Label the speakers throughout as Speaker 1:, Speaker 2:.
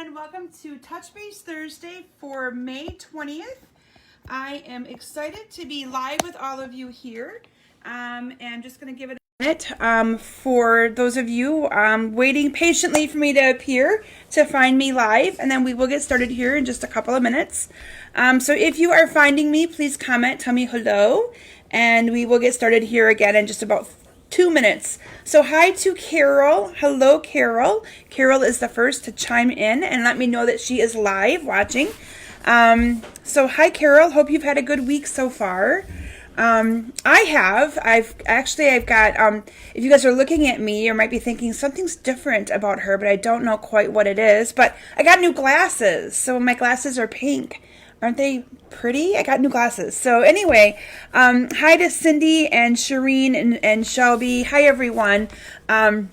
Speaker 1: and welcome to Touchbase Thursday for May 20th. I am excited to be live with all of you here. And just going to give it a minute for those of you waiting patiently for me to appear to find me live, and then we will get started here in just a couple of minutes. So if you are finding me, please comment, tell me hello, and we will get started here again in just about 2 minutes. So hi to Carol. Hello, Carol. Carol is the first to chime in and let me know that she is live watching. So hi, Carol. Hope you've had a good week so far. I've got, if you guys are looking at me, you might be thinking something's different about her, but I don't know quite what it is. But I got new glasses. So my glasses are pink. Aren't they pretty? I got new glasses. So anyway, hi to Cindy and Shireen and Shelby. Hi, everyone. And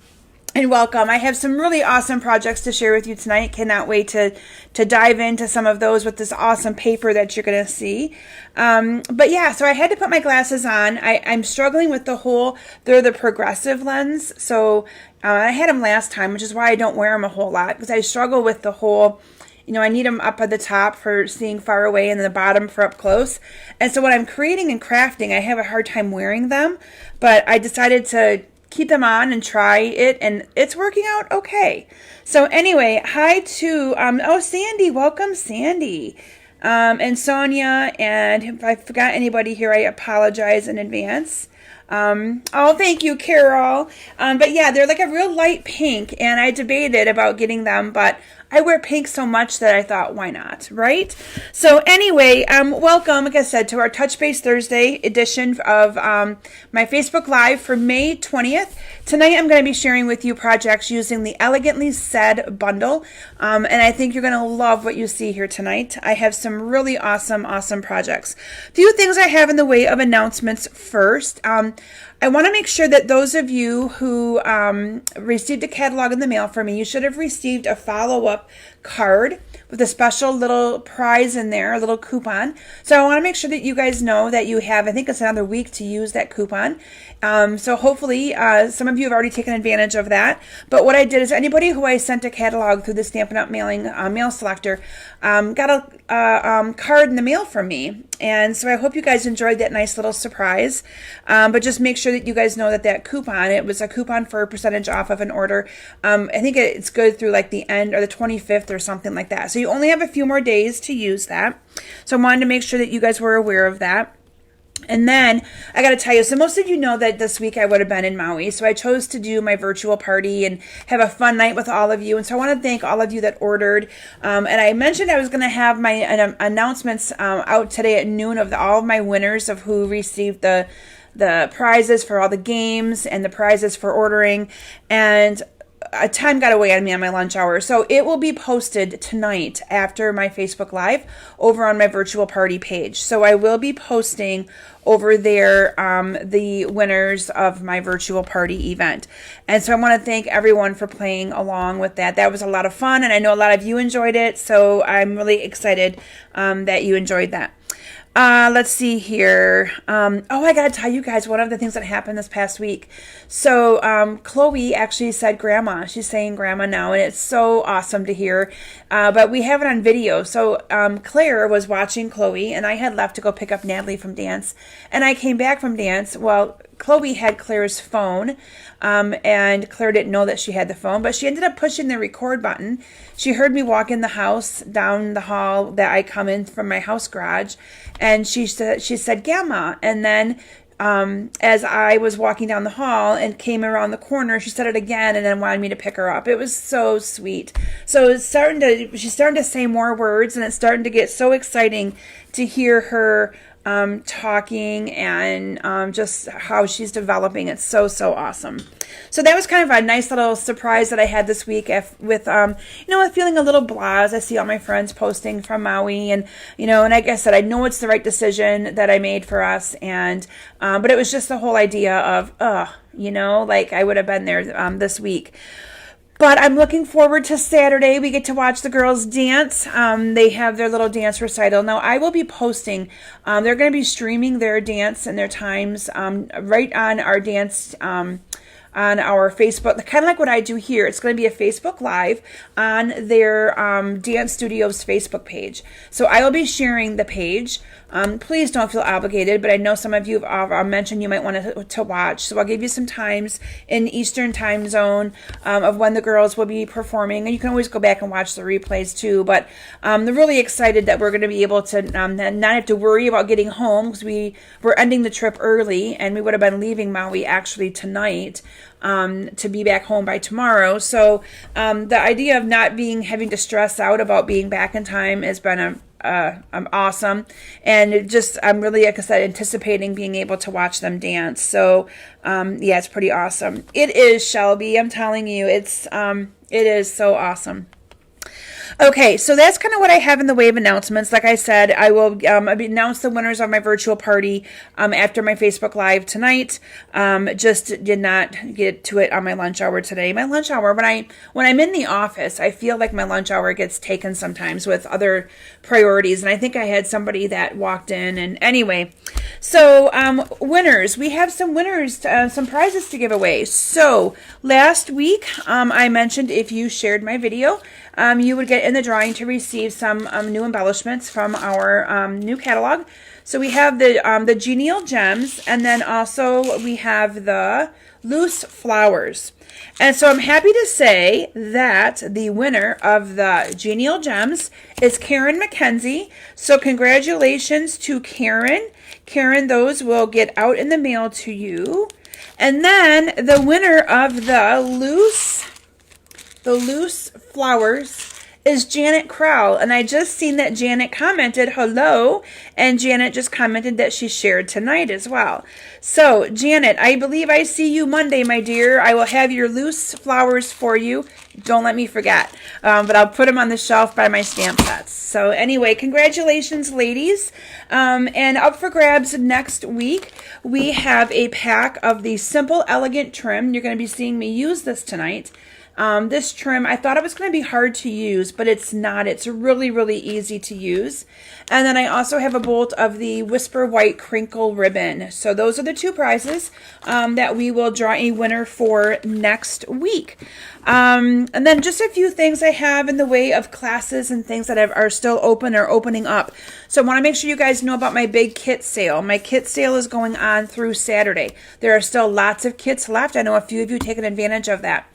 Speaker 1: welcome. I have some really awesome projects to share with you tonight. Cannot wait to dive into some of those with this awesome paper that you're going to see. But yeah, so I had to put my glasses on. I'm struggling with they're the progressive lens. So I had them last time, which is why I don't wear them a whole lot, because I struggle with the whole, I need them up at the top for seeing far away and the bottom for up close. And so when I'm creating and crafting, I have a hard time wearing them. But I decided to keep them on and try it, and it's working out okay. So anyway, hi to, Sandy. Welcome, Sandy. And Sonia. And if I forgot anybody here, I apologize in advance. Thank you, Carol. But yeah, they're like a real light pink, and I debated about getting them, but I wear pink so much that I thought, why not, right? So anyway, welcome, like I said, to our Touchbase Thursday edition of my Facebook Live for May 20th. Tonight I'm going to be sharing with you projects using the Elegantly Said bundle, and I think you're going to love what you see here tonight. I have some really awesome projects. A few things I have in the way of announcements first. I want to make sure that those of you who received a catalog in the mail from me, you should have received a follow-up card with a special little prize in there, a little coupon. So I want to make sure that you guys know that you have, I think it's another week to use that coupon. So hopefully some of you have already taken advantage of that. But what I did is anybody who I sent a catalog through the Stampin' Up! Mailing mail selector got a card in the mail from me. And so I hope you guys enjoyed that nice little surprise. But just make sure that you guys know that coupon, it was a coupon for a percentage off of an order. I think it's good through like the end or the 25th or something like that. So you only have a few more days to use that. So I wanted to make sure that you guys were aware of that. And then I got to tell you, so most of you know that this week I would have been in Maui. So I chose to do my virtual party and have a fun night with all of you. And so I want to thank all of you that ordered. And I mentioned I was going to have my announcements out today at noon of all of my winners of who received the prizes for all the games and the prizes for ordering. And time got away on me on my lunch hour. So it will be posted tonight after my Facebook Live over on my virtual party page. So I will be posting over there the winners of my virtual party event. And so I want to thank everyone for playing along with that. That was a lot of fun, and I know a lot of you enjoyed it. So I'm really excited that you enjoyed that. Let's see here. I gotta tell you guys one of the things that happened this past week. So, Chloe actually said grandma. She's saying grandma now, and it's so awesome to hear. But we have it on video. So, Claire was watching Chloe, and I had left to go pick up Natalie from dance. And I came back from dance. Well, Chloe had Claire's phone, and Claire didn't know that she had the phone, but she ended up pushing the record button. She heard me walk in the house down the hall that I come in from my house garage, and she said, Gamma. And then as I was walking down the hall and came around the corner, she said it again and then wanted me to pick her up. It was so sweet. So she's starting to say more words, and it's starting to get so exciting to hear her talking and just how she's developing. It's so awesome. So that was kind of a nice little surprise that I had this week with feeling a little blah as I see all my friends posting from Maui, and and like I said, I know it's the right decision that I made for us, and but it was just the whole idea of like I would have been there this week. But I'm looking forward to Saturday. We get to watch the girls dance. They have their little dance recital. Now, I will be posting. They're going to be streaming their dance and their times right on our dance on our Facebook, kind of like what I do here. It's going to be a Facebook Live on their Dance Studios Facebook page. So I will be sharing the page. Please don't feel obligated, but I know some of you have mentioned you might want to watch. So I'll give you some times in Eastern time zone of when the girls will be performing. And you can always go back and watch the replays too. But they're really excited that we're going to be able to not have to worry about getting home, because we're ending the trip early and we would have been leaving Maui actually tonight to be back home by tomorrow. So the idea of not having to stress out about being back in time has been awesome, and I'm really excited, anticipating being able to watch them dance. So yeah, it's pretty awesome. It is, Shelby. I'm telling you, it is so awesome. Okay, so that's kind of what I have in the way of announcements. Like I said, I will announce the winners of my virtual party after my Facebook Live tonight. Just did not get to it on my lunch hour today. My lunch hour, when I'm in the office, I feel like my lunch hour gets taken sometimes with other priorities. And I think I had somebody that walked in. And anyway, so winners, we have some winners, some prizes to give away. So last week, I mentioned if you shared my video, you would get in the drawing to receive some new embellishments from our new catalog. So we have the Genial Gems, and then also we have the Loose Flowers. And so I'm happy to say that the winner of the Genial Gems is Karen McKenzie. So congratulations to Karen. Karen, those will get out in the mail to you. And then the winner of the Loose Flowers is Janet Crowell. And I just seen that Janet commented hello, and Janet just commented that she shared tonight as well. So Janet, I believe I see you Monday, my dear. I will have your loose flowers for you. Don't let me forget. But I'll put them on the shelf by my stamp sets. So anyway, congratulations, ladies. And up for grabs next week, we have a pack of the Simple Elegant trim. You're going to be seeing me use this tonight. This trim, I thought it was going to be hard to use, but it's not. It's really, really easy to use. And then I also have a bolt of the Whisper White Crinkle Ribbon. So those are the two prizes that we will draw a winner for next week. And then just a few things I have in the way of classes and things that are still open or opening up. So I want to make sure you guys know about my big kit sale. My kit sale is going on through Saturday. There are still lots of kits left. I know a few of you taken advantage of that.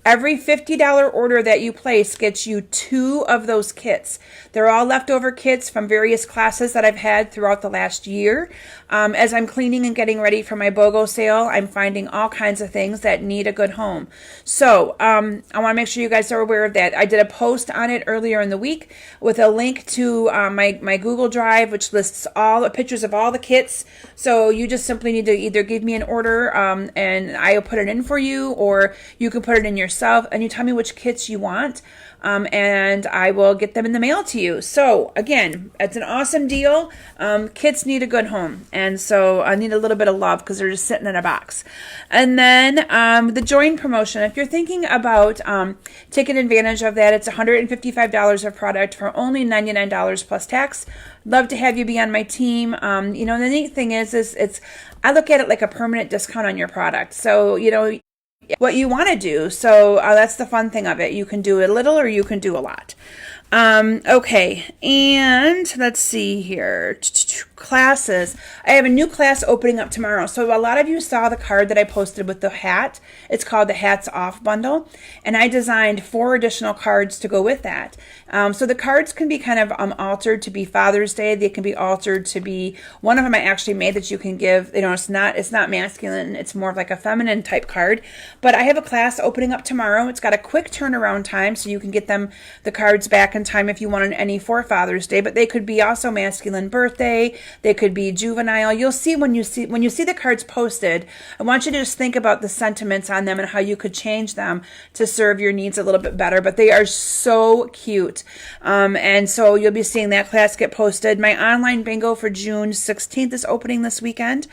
Speaker 1: Every $50 order that you place gets you 2 of those kits. They're all leftover kits from various classes that I've had throughout the last year. As I'm cleaning and getting ready for my BOGO sale, I'm finding all kinds of things that need a good home. So I want to make sure you guys are aware of that. I did a post on it earlier in the week with a link to my Google Drive, which lists all the pictures of all the kits. So you just simply need to either give me an order and I'll put it in for you, or you can put it in yourself and you tell me which kits you want. And I will get them in the mail to you. So again, it's an awesome deal. Kits need a good home. And so I need a little bit of love because they're just sitting in a box. And then the join promotion. If you're thinking about taking advantage of that, it's $155 of product for only $99 plus tax. Love to have you be on my team. The neat thing is I look at it like a permanent discount on your product. So, what you want to do. So that's the fun thing of it. You can do a little or you can do a lot. Okay, and let's see here. Classes. I have a new class opening up tomorrow. So a lot of you saw the card that I posted with the hat. It's called the Hats Off Bundle. And I designed 4 additional cards to go with that. So the cards can be kind of altered to be Father's Day. They can be altered to be, one of them I actually made that you can give, it's not masculine. It's more of like a feminine type card. But I have a class opening up tomorrow. It's got a quick turnaround time, so you can get the cards back in time if you wanted any for Father's Day. But they could be also masculine birthday. They could be juvenile. You'll see when you see the cards posted, I want you to just think about the sentiments on them and how you could change them to serve your needs a little bit better. But they are so cute. And so you'll be seeing that class get posted. My online bingo for June 16th is opening this weekend.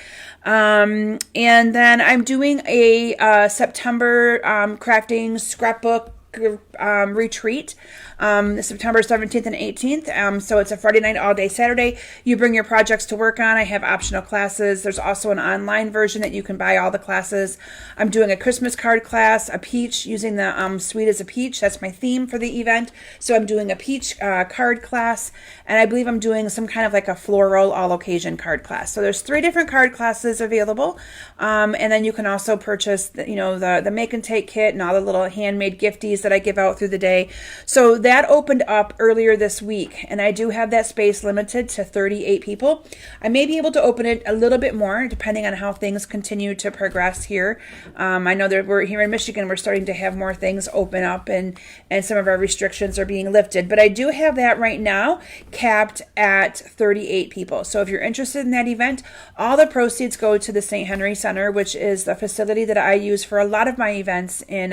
Speaker 1: And then I'm doing a September crafting scrapbook retreat, September 17th and 18th. So it's a Friday night, all day Saturday. You bring your projects to work on. I have optional classes. There's also an online version that you can buy all the classes. I'm doing a Christmas card class, a peach, using the sweet as a peach. That's my theme for the event. So I'm doing a peach card class, and I believe I'm doing some kind of like a floral all occasion card class. So there's 3 different card classes available. And then you can also purchase the make and take kit and all the little handmade gifties that I give out through the day. So that opened up earlier this week, and I do have that space limited to 38 people. I may be able to open it a little bit more depending on how things continue to progress here. I know that we're here in Michigan, we're starting to have more things open up, and some of our restrictions are being lifted, but I do have that right now capped at 38 people. So if you're interested in that event, all the proceeds go to the St. Henry Center, which is the facility that I use for a lot of my events in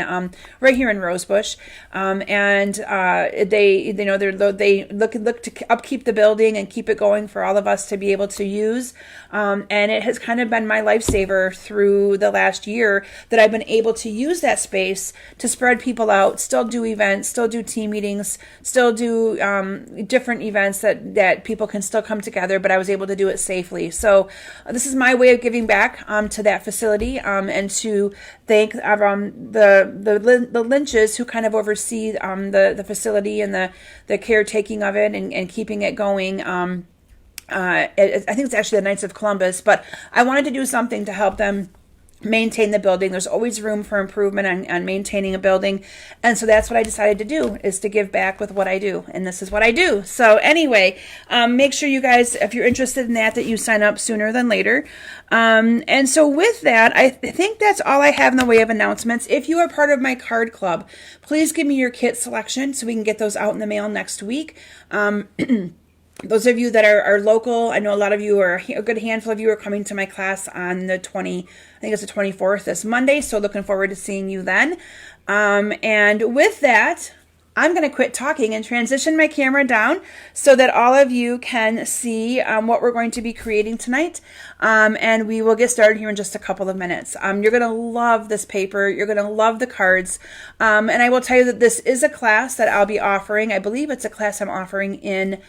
Speaker 1: right here in Rosebush. And they look to upkeep the building and keep it going for all of us to be able to use. And it has kind of been my lifesaver through the last year that I've been able to use that space to spread people out, still do events, still do team meetings, still do different events that people can still come together, but I was able to do it safely. So this is my way of giving back to that facility, and to thank the Lynches who kind of oversee the facility and the caretaking of it and keeping it going. I think it's actually the Knights of Columbus, but I wanted to do something to help them maintain the building. There's always room for improvement on maintaining a building, and so that's what I decided to do, is to give back with what I do, and this is what I do. So anyway, make sure you guys, if you're interested in that you sign up sooner than later. And so with that, I think that's all I have in the way of announcements. If you are part of my card club, please give me your kit selection so we can get those out in the mail next week. Those of you that are local, I know a lot of you, are a good handful of you, are coming to my class on the I think it's the 24th, this Monday, so looking forward to seeing you then. And with that, I'm going to quit talking and transition my camera down so that all of you can see what we're going to be creating tonight. And we will get started here in just a couple of minutes. You're going to love this paper. You're going to love the cards. And I will tell you that this is a class that I'll be offering. I believe it's a class I'm offering in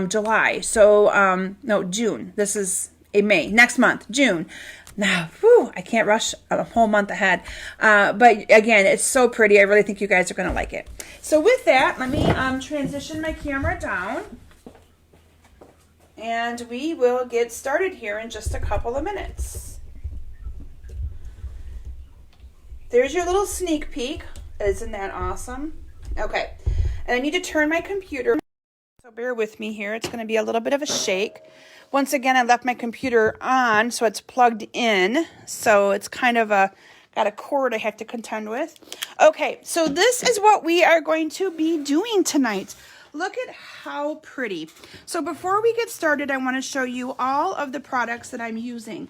Speaker 1: July. So, no, June. This is May, next month, June. Now, I can't rush a whole month ahead. But again, it's so pretty. I really think you guys are going to like it. So with that, let me transition my camera down, and we will get started here in just a couple of minutes. There's your little sneak peek. Isn't that awesome? Okay. And I need to turn my computer. So bear with me here. It's going to be a little bit of a shake. Once again, I left my computer on, so it's plugged in. So it's kind of got a cord I have to contend with. Okay, so this is what we are going to be doing tonight. Look at how pretty. So before we get started, I want to show you all of the products that I'm using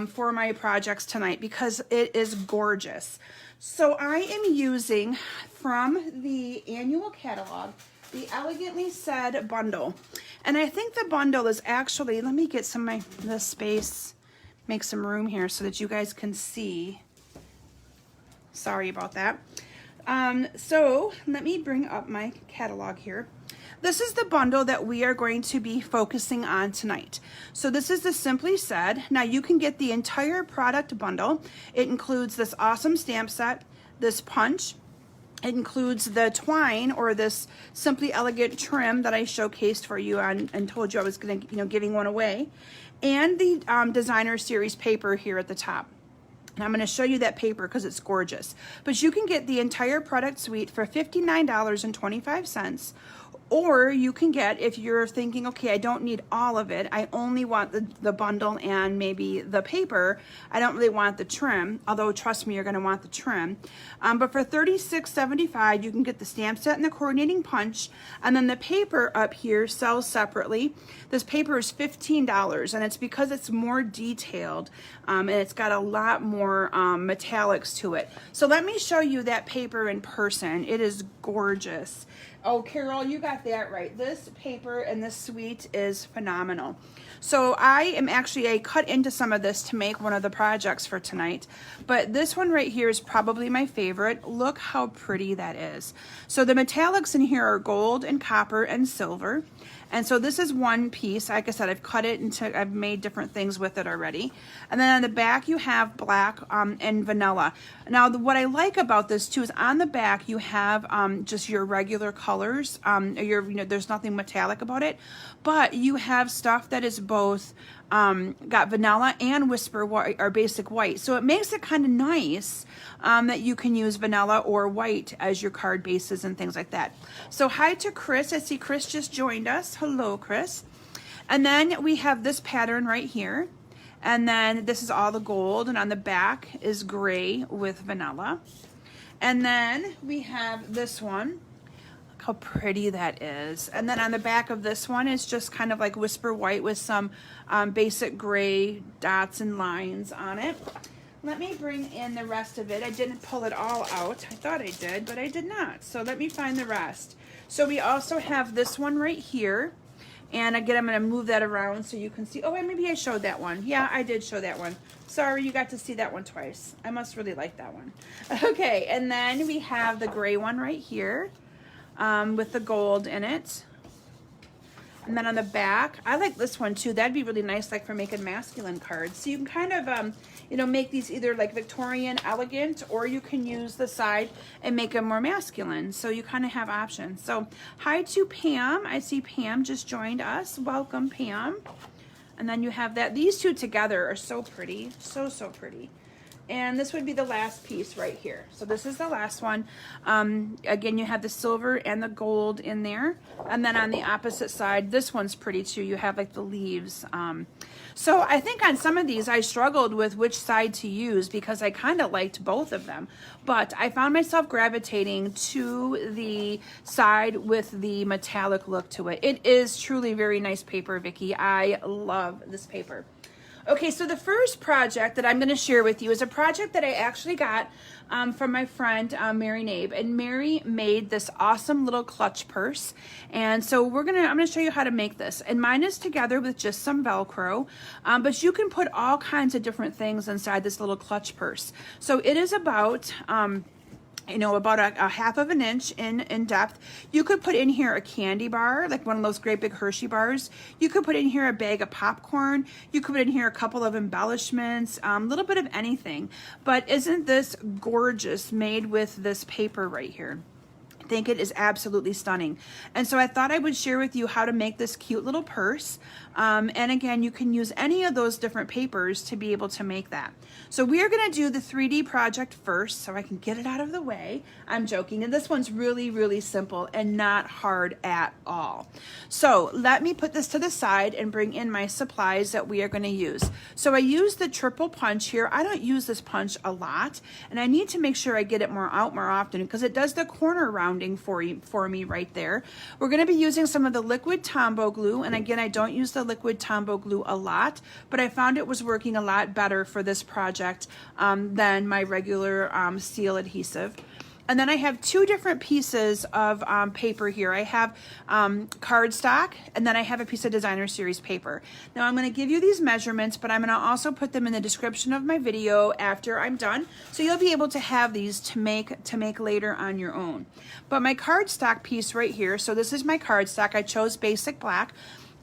Speaker 1: for my projects tonight, because it is gorgeous. So I am using from the annual catalog the Elegantly Said bundle. And I think the bundle is actually, let me get some of this space, make some room here so that you guys can see. Sorry about that. So let me bring up my catalog here. This is the bundle that we are going to be focusing on tonight. So this is the Simply Said. Now you can get the entire product bundle. It includes this awesome stamp set, this punch. It includes the twine, or this Simply Elegant trim that I showcased for you and told you I was going to, giving one away, and the designer series paper here at the top. And I'm going to show you that paper because it's gorgeous. But you can get the entire product suite for $59.25. Or you can get, if you're thinking, okay, I don't need all of it, I only want the bundle and maybe the paper, I don't really want the trim, although trust me, you're going to want the trim. But for $36.75, you can get the stamp set and the coordinating punch, and then the paper up here sells separately. This paper is $15, and it's because it's more detailed, and it's got a lot more metallics to it. So let me show you that paper in person. It is gorgeous. Oh, Carol, you got got that right. This paper and this suite is phenomenal. So I am actually, I cut into some of this to make one of the projects for tonight, but this one right here is probably my favorite. Look how pretty that is. So the metallics in here are gold and copper and silver. And so this is one piece. Like I said, I've cut it into, I've made different things with it already. And then on the back you have black and vanilla. Now what I like about this too is on the back you have just your regular colors. There's nothing metallic about it, but you have stuff that is both got vanilla and whisper white or basic white. So it makes it kind of nice that you can use vanilla or white as your card bases and things like that. So hi to Chris. I see Chris just joined us. Hello, Chris. And then we have this pattern right here. And then this is all the gold, and on the back is gray with vanilla. And then we have this one. Look how pretty that is. And then on the back of this one is just kind of like whisper white with some basic gray dots and lines on it. Let me bring in the rest of it. I didn't pull it all out. I thought I did, but I did not. So let me find the rest. So we also have this one right here. And again, I'm going to move that around so you can see. Oh, wait, maybe I showed that one. Yeah, I did show that one. Sorry, you got to see that one twice. I must really like that one. Okay, and then we have the gray one right here with the gold in it. And then on the back, I like this one too. That'd be really nice, like for making masculine cards. So you can kind of, make these either like Victorian, elegant, or you can use the side and make them more masculine. So you kind of have options. So hi to Pam. I see Pam just joined us. Welcome, Pam. And then you have that. These two together are so pretty. So, so pretty. And this would be the last piece right here. So this is the last one. Again, you have the silver and the gold in there. And then on the opposite side, this one's pretty too. You have like the leaves. So I think on some of these, I struggled with which side to use because I kind of liked both of them. But I found myself gravitating to the side with the metallic look to it. It is truly very nice paper, Vicki. I love this paper. Okay, so the first project that I'm going to share with you is a project that I actually got from my friend Mary Nabe, and Mary made this awesome little clutch purse. And so I'm going to show you how to make this. And mine is together with just some Velcro, but you can put all kinds of different things inside this little clutch purse. So it is about about a half of an inch in depth. You could put in here a candy bar, like one of those great big Hershey bars. You could put in here a bag of popcorn. You could put in here a couple of embellishments, a little bit of anything. But isn't this gorgeous, made with this paper right here? I think it is absolutely stunning. And so I thought I would share with you how to make this cute little purse. And again, you can use any of those different papers to be able to make that. So we are going to do the 3D project first so I can get it out of the way. I'm joking. And this one's really, really simple and not hard at all. So let me put this to the side and bring in my supplies that we are going to use. So I use the triple punch here. I don't use this punch a lot, and I need to make sure I get it more often because it does the corner rounding for me right there. We're going to be using some of the liquid tombow glue. And again, I don't use the liquid tombow glue a lot, but I found it was working a lot better for this project than my regular seal adhesive. And then I have two different pieces of paper here. I have cardstock, and then I have a piece of designer series paper. Now I'm going to give you these measurements, but I'm going to also put them in the description of my video after I'm done, so you'll be able to have these to make later on your own. But my cardstock piece right here, so this is my cardstock. I chose basic black.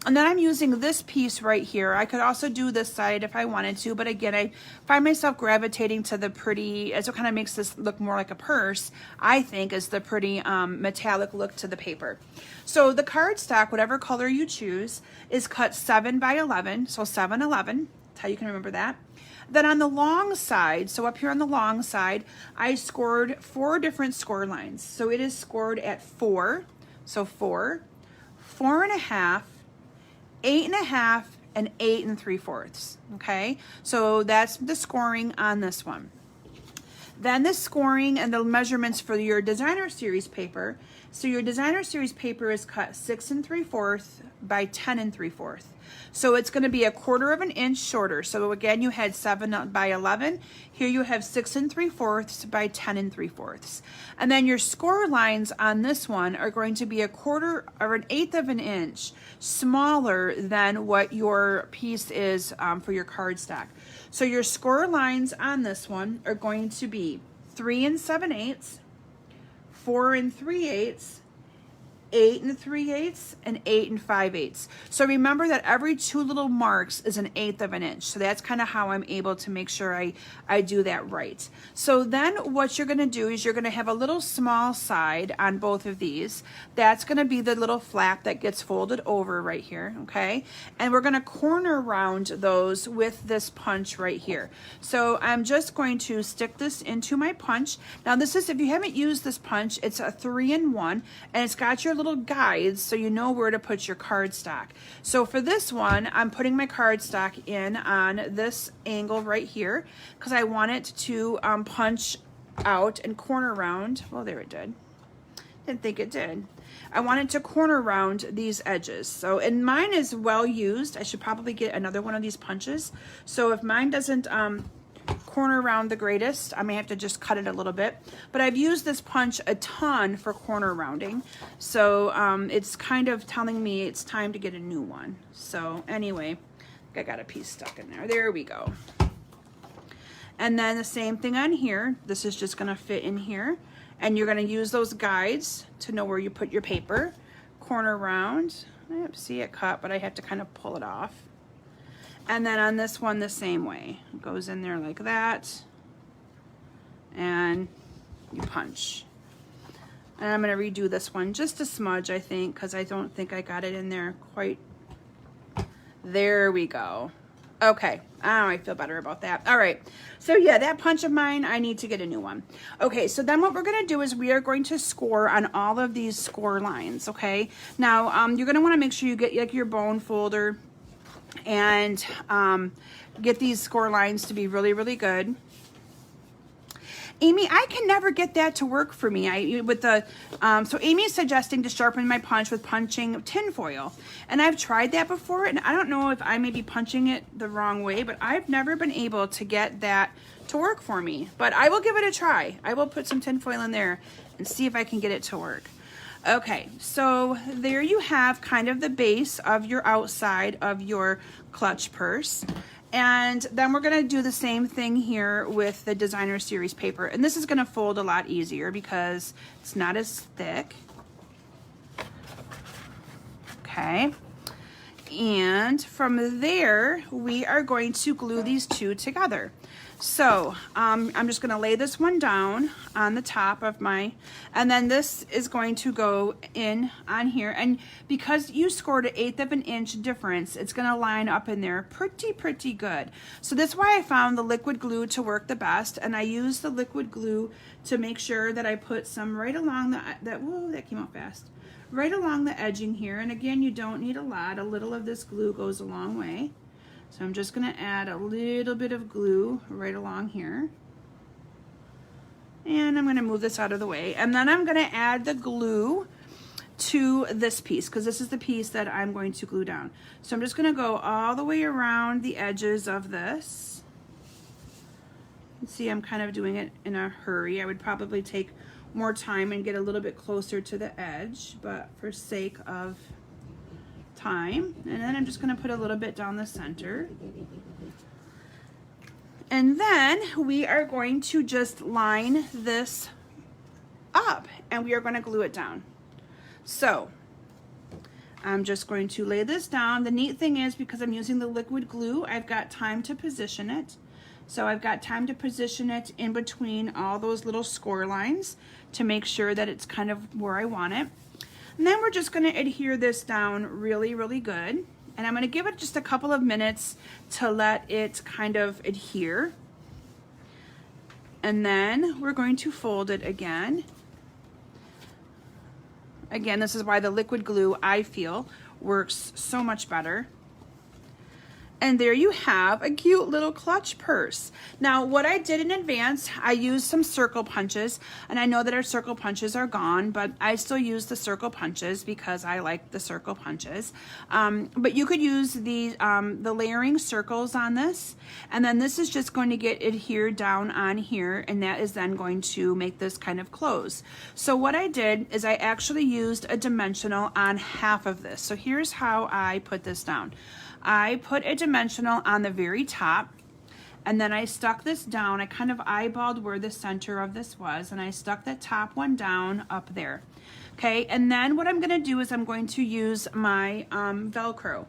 Speaker 1: And then I'm using this piece right here. I could also do this side if I wanted to, but again, I find myself gravitating to the pretty, as it kind of makes this look more like a purse, I think, is the pretty metallic look to the paper. So the cardstock, whatever color you choose, is cut 7 by 11, so 7-11. That's how you can remember that. Then on the long side, so up here on the long side, I scored 4 different score lines. So it is scored at 4, so 4, 4.5, 8.5, and 8 3/4. Okay, so that's the scoring on this one. Then the scoring and the measurements for your designer series paper. So your designer series paper is cut 6 3/4 by 10 3/4. So it's going to be 1/4 of an inch shorter. So again, you had 7 by 11. Here you have 6 3/4 by 10 3/4. And then your score lines on this one are going to be 1/4 or 1/8 of an inch smaller than what your piece is for your cardstock. So your score lines on this one are going to be 3 7/8, 4 3/8, 8 3/8, and 8 5/8. So remember that every 2 little marks is 1/8 of an inch. So that's kind of how I'm able to make sure I do that right. So then what you're going to do is you're going to have a little small side on both of these. That's going to be the little flap that gets folded over right here, okay? And we're going to corner round those with this punch right here. So I'm just going to stick this into my punch. Now this is, if you haven't used this punch, it's a 3-in-1, and it's got your little guides so you know where to put your cardstock. So for this one, I'm putting my cardstock in on this angle right here because I want it to punch out and corner round. Well, there it did. Didn't think it did. I want it to corner round these edges. So, and mine is well used. I should probably get another one of these punches. So if mine doesn't corner round the greatest, I may have to just cut it a little bit, but I've used this punch a ton for corner rounding, so it's kind of telling me it's time to get a new one. So anyway, I got a piece stuck in there we go. And then the same thing on here. This is just going to fit in here, and you're going to use those guides to know where you put your paper. Corner round. Oops, see it cut, but I have to kind of pull it off. And then on this one, the same way. It goes in there like that. And you punch. And I'm going to redo this one just a smudge, I think, because I don't think I got it in there quite. There we go. Okay. Oh, I feel better about that. All right. So yeah, that punch of mine, I need to get a new one. Okay, so then what we're going to do is we are going to score on all of these score lines, okay? Now, you're going to want to make sure you get like your bone folder and get these score lines to be really, really good. Amy, I can never get that to work for me. So Amy's suggesting to sharpen my punch with punching tin foil. And I've tried that before, and I don't know if I may be punching it the wrong way, but I've never been able to get that to work for me. But I will give it a try. I will put some tin foil in there and see if I can get it to work. Okay, so there you have kind of the base of your outside of your clutch purse. And then we're going to do the same thing here with the designer series paper. And this is going to fold a lot easier because it's not as thick. Okay. And from there, we are going to glue these two together. So I'm just going to lay this one down on the top of my, and then this is going to go in on here. And because you scored an 1/8 of an inch difference, it's going to line up in there pretty good. So that's why I found the liquid glue to work the best. And I use the liquid glue to make sure that I put some right along whoa, that came out fast. Right along the edging here. And again, you don't need a lot. A little of this glue goes a long way. So I'm just going to add a little bit of glue right along here. And I'm going to move this out of the way. And then I'm going to add the glue to this piece because this is the piece that I'm going to glue down. So I'm just going to go all the way around the edges of this. You can see I'm kind of doing it in a hurry. I would probably take more time and get a little bit closer to the edge, but for sake of time. And then I'm just going to put a little bit down the center. And then we are going to just line this up and we are going to glue it down. So I'm just going to lay this down. The neat thing is because I'm using the liquid glue, I've got time to position it. So I've got time to position it in between all those little score lines to make sure that it's kind of where I want it. And then we're just going to adhere this down really, really good. And I'm going to give it just a couple of minutes to let it kind of adhere. And then we're going to fold it again. Again, this is why the liquid glue, I feel, works so much better. And there you have a cute little clutch purse. Now, what I did in advance, I used some circle punches, and I know that our circle punches are gone, but I still use the circle punches because I like the circle punches. But you could use the layering circles on this, and then this is just going to get adhered down on here, and that is then going to make this kind of close. So what I did is I actually used a dimensional on half of this. So here's how I put this down. I put a dimensional on the very top, and then I stuck this down. I kind of eyeballed where the center of this was, and I stuck the top one down up there. Okay, and then what I'm going to do is I'm going to use my Velcro.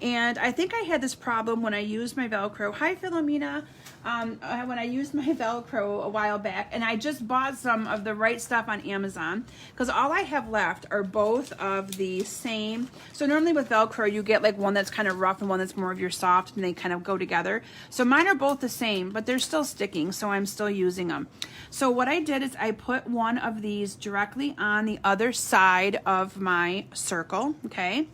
Speaker 1: And I think I had this problem when I used my Velcro. Hi, Philomena. When I used my Velcro a while back, and I just bought some of the right stuff on Amazon, because all I have left are both of the same. So normally with Velcro, you get like one that's kind of rough and one that's more of your soft, and they kind of go together. So mine are both the same, but they're still sticking, so I'm still using them. So what I did is I put one of these directly on the other side of my circle, okay?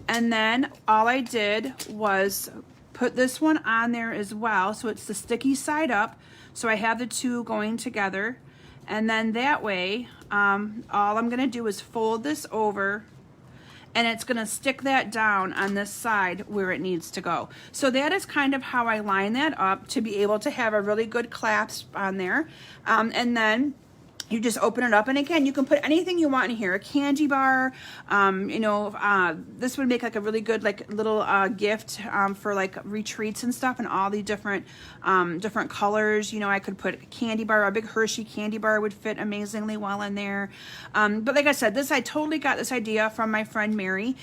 Speaker 1: And then all I did was put this one on there as well, so it's the sticky side up, so I have the two going together. And then that way, all I'm gonna do is fold this over, and it's gonna stick that down on this side where it needs to go. So that is kind of how I line that up to be able to have a really good clasp on there. And then you just open it up, and again, you can put anything you want in here, a candy bar, you know, this would make like a really good like little gift for like retreats and stuff, and all the different different colors. You know, I could put a candy bar, a big Hershey candy bar would fit amazingly well in there. But like I said, I totally got this idea from my friend Mary,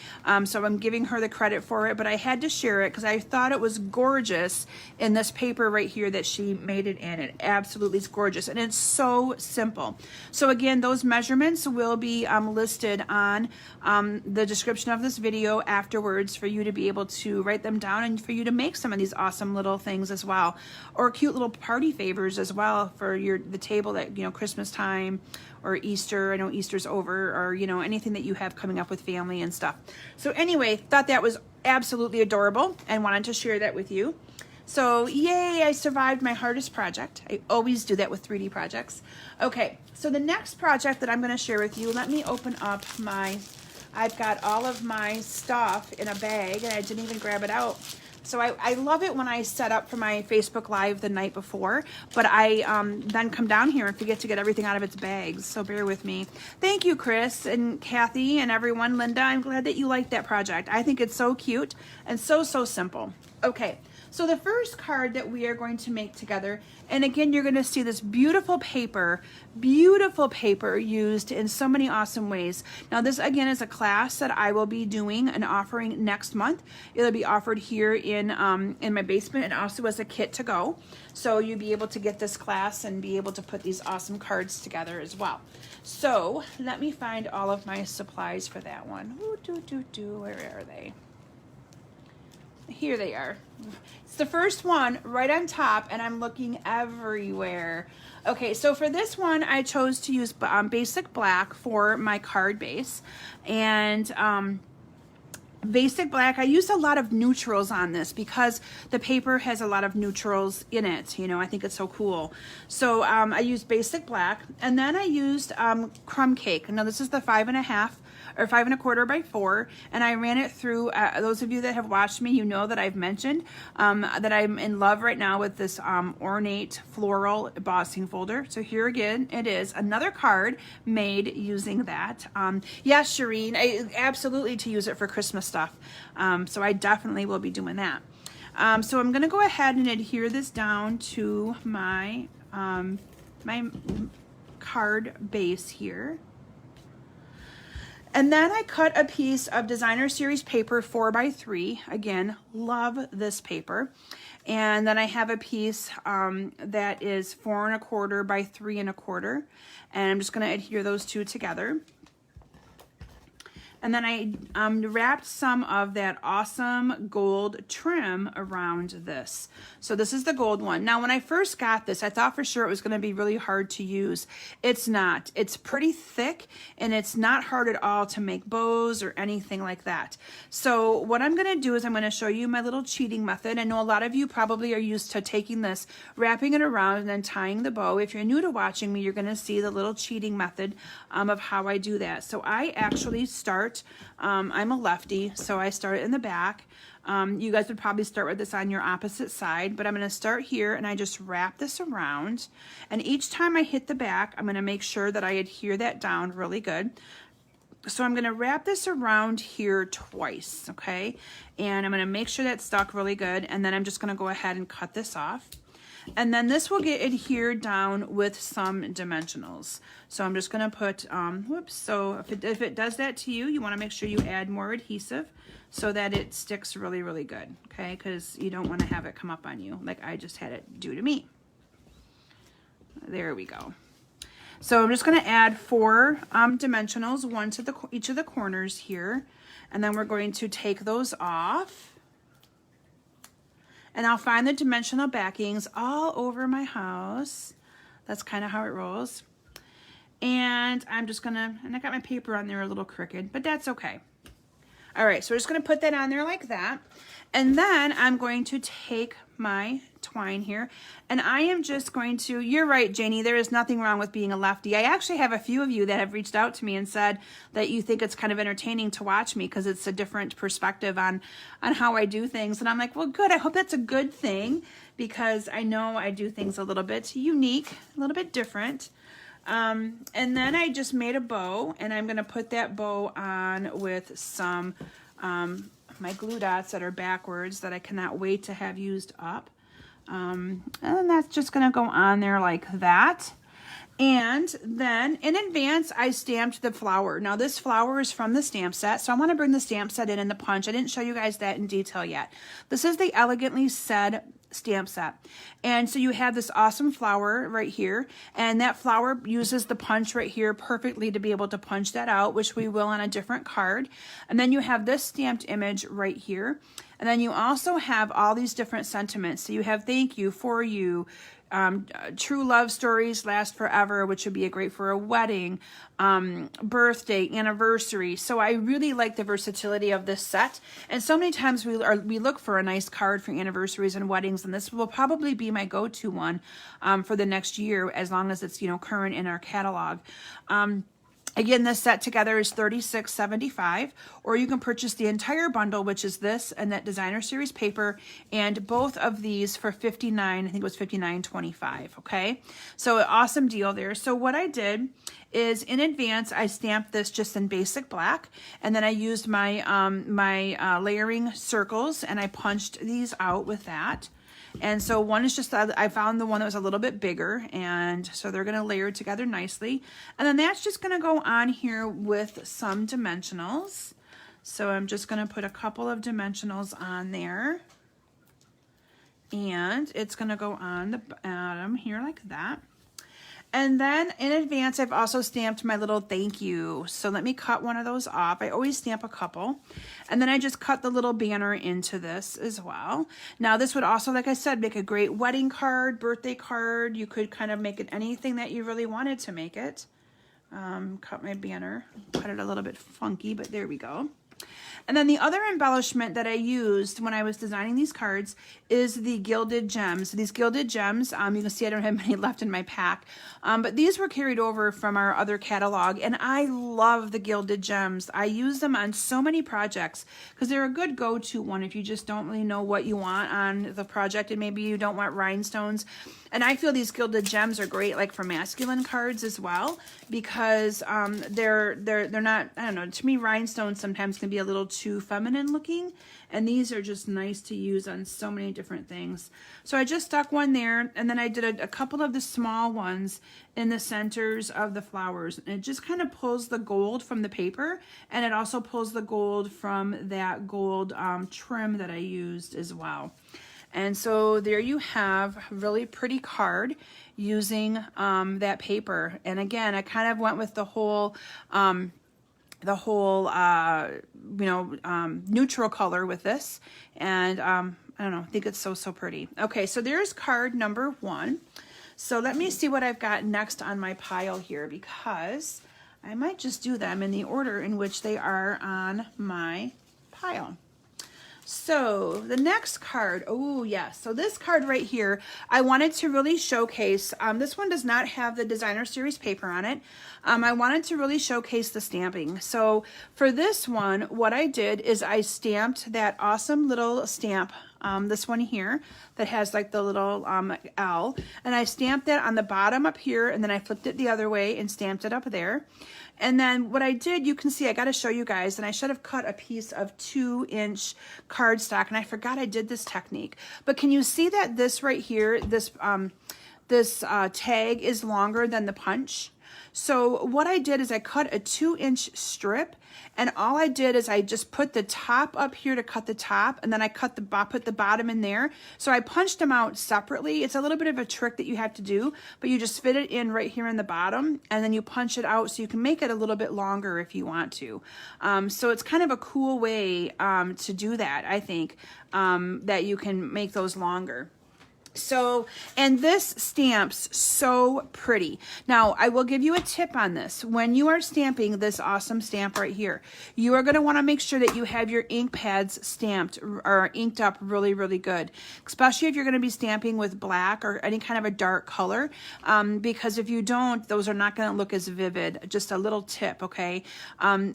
Speaker 1: so I'm giving her the credit for it, but I had to share it because I thought it was gorgeous in this paper right here that she made it in. It absolutely is gorgeous, and it's so simple. So again, those measurements will be listed on the description of this video afterwards for you to be able to write them down and for you to make some of these awesome little things as well, or cute little party favors as well for the table that, you know, Christmas time or Easter. I know Easter's over, or, you know, anything that you have coming up with family and stuff. So anyway, thought that was absolutely adorable and wanted to share that with you. So yay, I survived my hardest project. I always do that with 3D projects. Okay, so the next project that I'm gonna share with you, let me open up I've got all of my stuff in a bag, and I didn't even grab it out. So I love it when I set up for my Facebook Live the night before, but I then come down here and forget to get everything out of its bags, so bear with me. Thank you, Chris and Kathy and everyone. Linda, I'm glad that you liked that project. I think it's so cute and so simple. Okay. So the first card that we are going to make together, and again, you're going to see this beautiful paper used in so many awesome ways. Now this again is a class that I will be doing and offering next month. It'll be offered here in my basement, and also as a kit to go. So you'll be able to get this class and be able to put these awesome cards together as well. So let me find all of my supplies for that one. Where are they? Here they are. It's the first one right on top, and I'm looking everywhere. Okay, so for this one, I chose to use basic black for my card base. And basic black, I used a lot of neutrals on this because the paper has a lot of neutrals in it. You know, I think it's so cool. So I used basic black, and then I used crumb cake. Now this is the 5.5 or 5 1/4 by 4, and I ran it through. Those of you that have watched me, you know that I've mentioned that I'm in love right now with this ornate floral embossing folder. So here again, it is another card made using that. Yes, Shireen, absolutely to use it for Christmas stuff. So I definitely will be doing that. So I'm going to go ahead and adhere this down to my my card base here. And then I cut a piece of Designer Series paper 4x3. Again, love this paper. And then I have a piece that is 4 1/4 by 3 1/4. And I'm just going to adhere those two together. And then I wrapped some of that awesome gold trim around this. So this is the gold one. Now, when I first got this, I thought for sure it was going to be really hard to use. It's not. It's pretty thick, and it's not hard at all to make bows or anything like that. So what I'm going to do is I'm going to show you my little cheating method. I know a lot of you probably are used to taking this, wrapping it around, and then tying the bow. If you're new to watching me, you're going to see the little cheating method of how I do that. So I actually start, I'm a lefty, so I start in the back. You guys would probably start with this on your opposite side, but I'm going to start here, and I just wrap this around. And each time I hit the back, I'm going to make sure that I adhere that down really good. So I'm going to wrap this around here twice, okay? And I'm going to make sure that's stuck really good, and then I'm just going to go ahead and cut this off. And then this will get adhered down with some dimensionals. So I'm just going to put, whoops, so if it does that to you, you want to make sure you add more adhesive so that it sticks really, really good, okay? Because you don't want to have it come up on you like I just had it do to me. There we go. So I'm just going to add 4 dimensionals, one to each of the corners here. And then we're going to take those off. And I'll find the dimensional backings all over my house. That's kind of how it rolls. And I'm just gonna, and I got my paper on there a little crooked, but that's okay. All right, so we're just gonna put that on there like that. And then I'm going to take my twine here, and I am just going to, you're right, Janie, there is nothing wrong with being a lefty. I actually have a few of you that have reached out to me and said that you think it's kind of entertaining to watch me because it's a different perspective on how I do things. And I'm like, well, good. I hope that's a good thing because I know I do things a little bit unique, a little bit different. And then I just made a bow, and I'm going to put that bow on with some my glue dots that are backwards that I cannot wait to have used up. And that's just going to go on there like that. And then in advance, I stamped the flower. Now this flower is from the stamp set, so I want to bring the stamp set in and the punch. I didn't show you guys that in detail yet. This is the Elegantly Said stamp set. And so you have this awesome flower right here, and that flower uses the punch right here perfectly to be able to punch that out, which we will on a different card. And then you have this stamped image right here. And then you also have all these different sentiments. So you have thank you, for you, true love stories last forever, which would be great for a wedding, birthday, anniversary. So I really like the versatility of this set. And so many times we look for a nice card for anniversaries and weddings, and this will probably be my go-to one for the next year, as long as it's, you know, current in our catalog. Again, this set together is $36.75, or you can purchase the entire bundle, which is this and that designer series paper, and both of these for $59, I think it was $59.25, okay? So an awesome deal there. So what I did is in advance, I stamped this just in basic black, and then I used my layering circles, and I punched these out with that. And so one is just, I found the one that was a little bit bigger, and so they're going to layer together nicely. And then that's just going to go on here with some dimensionals. So I'm just going to put a couple of dimensionals on there. And it's going to go on the bottom here like that. And then in advance, I've also stamped my little thank you. So let me cut one of those off. I always stamp a couple. And then I just cut the little banner into this as well. Now this would also, like I said, make a great wedding card, birthday card. You could kind of make it anything that you really wanted to make it. Cut my banner, cut it a little bit funky, but there we go. And then the other embellishment that I used when I was designing these cards is the gilded gems. These gilded gems, you can see I don't have many left in my pack, but these were carried over from our other catalog, and I love the gilded gems. I use them on so many projects because they're a good go-to one if you just don't really know what you want on the project, and maybe you don't want rhinestones. And I feel these gilded gems are great, like for masculine cards as well, because they're not, I don't know, to me rhinestones sometimes can be a little too feminine looking, and these are just nice to use on so many different things. So I just stuck one there, and then I did a couple of the small ones in the centers of the flowers, and it just kind of pulls the gold from the paper, and it also pulls the gold from that gold trim that I used as well. And so there you have a really pretty card using that paper. And again, I kind of went with the whole the whole, neutral color with this. And I don't know, I think it's so pretty. Okay, so there's card number 1. So let me see what I've got next on my pile here, because I might just do them in the order in which they are on my pile. So the next card, oh yes, so this card right here, I wanted to really showcase, this one does not have the designer series paper on it. I wanted to really showcase the stamping. So for this one, what I did is I stamped that awesome little stamp, this one here, that has like the little L, and I stamped that on the bottom up here, and then I flipped it the other way and stamped it up there. And then what I did, you can see, I got to show you guys, and I should have cut a piece of 2-inch cardstock, and I forgot I did this technique. But can you see that this right here, this tag is longer than the punch? So what I did is I cut a 2-inch strip, and all I did is I just put the top up here to cut the top, and then I put the bottom in there. So I punched them out separately. It's a little bit of a trick that you have to do, but you just fit it in right here in the bottom, and then you punch it out so you can make it a little bit longer if you want to. So it's kind of a cool way to do that, I think, that you can make those longer. So, and this stamps so pretty. Now, I will give you a tip on this. When you are stamping this awesome stamp right here, you are going to want to make sure that you have your ink pads stamped or inked up really, really good, especially if you're going to be stamping with black or any kind of a dark color, because if you don't, those are not going to look as vivid. Just a little tip, okay?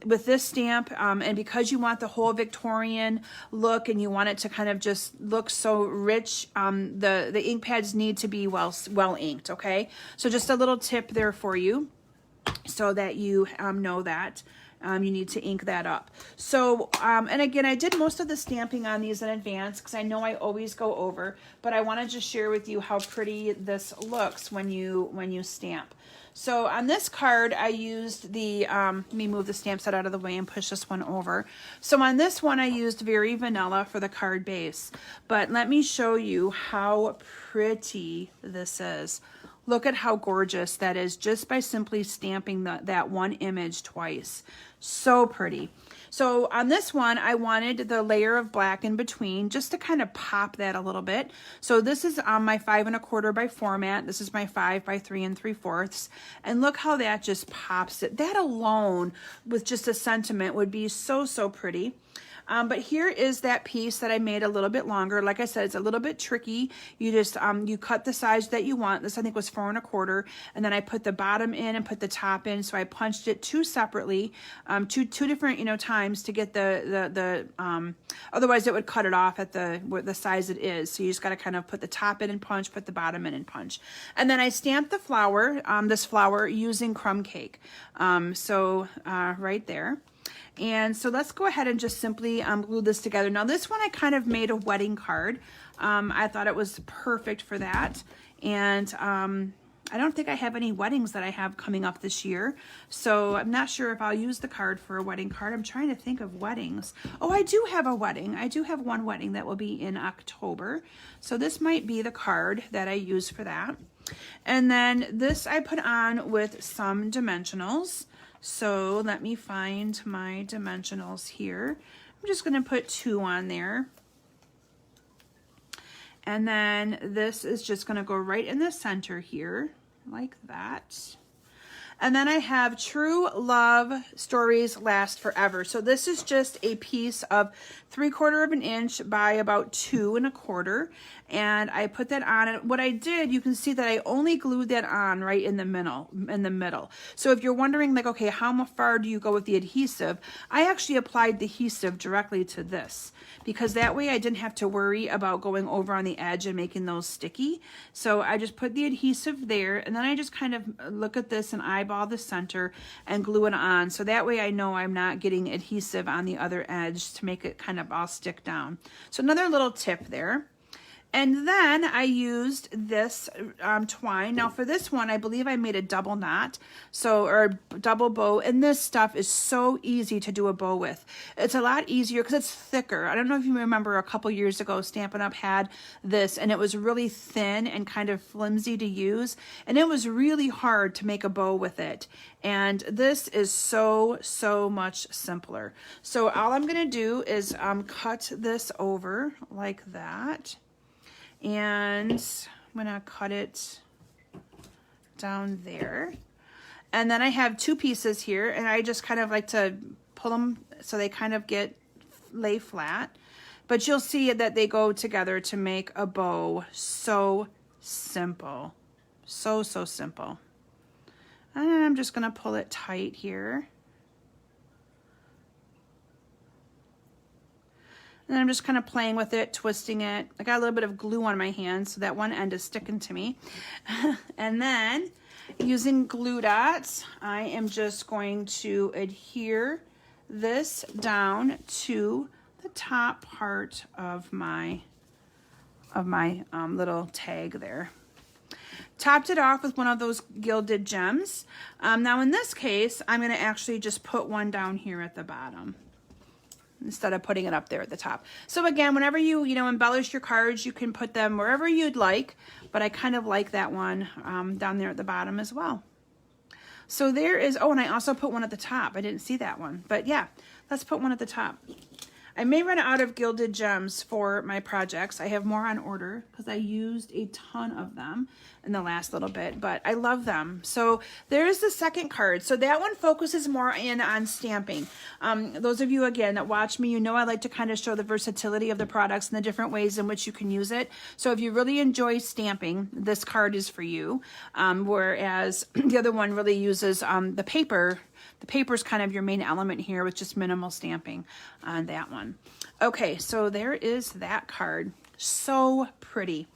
Speaker 1: With this stamp, and because you want the whole Victorian look and you want it to kind of just look so rich, the ink pads need to be well inked, okay? So just a little tip there for you so that you know that you need to ink that up. So, and again, I did most of the stamping on these in advance because I know I always go over, but I want to just share with you how pretty this looks when you stamp. So on this card, I used the, let me move the stamp set out of the way and push this one over. So on this one, I used Very Vanilla for the card base. But let me show you how pretty this is. Look at how gorgeous that is just by simply stamping that one image twice. So pretty. So on this one, I wanted the layer of black in between just to kind of pop that a little bit. So this is on my 5 1/4 by format. This is my 5 by 3 3/4. And look how that just pops it. That alone with just a sentiment would be so, so pretty. But here is that piece that I made a little bit longer. Like I said, it's a little bit tricky. You just, you cut the size that you want. This I think was 4 1/4. And then I put the bottom in and put the top in. So I punched it two separately, two different, times to get otherwise it would cut it off at the size it is. So you just got to kind of put the top in and punch, put the bottom in and punch. And then I stamped the flower, this flower using crumb cake. Right there. And so let's go ahead and just simply glue this together. Now this one I kind of made a wedding card. I thought it was perfect for that. And I don't think I have any weddings that I have coming up this year. So I'm not sure if I'll use the card for a wedding card. I'm trying to think of weddings. Oh, I do have a wedding. I do have one wedding that will be in October. So this might be the card that I use for that. And then this I put on with some dimensionals. So let me find my dimensionals here. I'm just going to put 2 on there. And then this is just going to go right in the center here, like that. And then I have True Love Stories Last Forever. So this is just a piece of 3/4 inch by about 2 1/4. And I put that on. And what I did, you can see that I only glued that on right in the middle. So if you're wondering, like, okay, how far do you go with the adhesive? I actually applied the adhesive directly to this, because that way I didn't have to worry about going over on the edge and making those sticky. So I just put the adhesive there, and then I just kind of look at this and eyeball the center and glue it on. So that way I know I'm not getting adhesive on the other edge to make it kind of all stick down. So another little tip there. And then I used this twine. Now for this one, I believe I made a double knot, or double bow. And this stuff is so easy to do a bow with. It's a lot easier because it's thicker. I don't know if you remember a couple years ago, Stampin' Up! Had this, and it was really thin and kind of flimsy to use. And it was really hard to make a bow with it. And this is so much simpler. So all I'm going to do is cut this over like that. And I'm going to cut it down there. And then I have two pieces here, and I just kind of like to pull them so they kind of lay flat. But you'll see that they go together to make a bow. So simple. So simple. And I'm just going to pull it tight here. And I'm just kind of playing with it, twisting it. I got a little bit of glue on my hand, so that one end is sticking to me. And then, using glue dots, I am just going to adhere this down to the top part of my little tag there. Topped it off with one of those gilded gems. Now in this case, I'm going to actually just put one down here at the bottom, instead of putting it up there at the top. So again, whenever you embellish your cards, you can put them wherever you'd like, but I kind of like that one down there at the bottom as well. So there is, oh, and I also put one at the top. I didn't see that one, but yeah, let's put one at the top. I may run out of gilded gems for my projects. I have more on order because I used a ton of them in the last little bit, but I love them. So there's the second card. So that one focuses more in on stamping. Those of you, again, that watch me, you know I like to kind of show the versatility of the products and the different ways in which you can use it. So if you really enjoy stamping, this card is for you. Whereas the other one really uses the paper. The paper is kind of your main element here with just minimal stamping on that one. Okay, so there is that card. So pretty.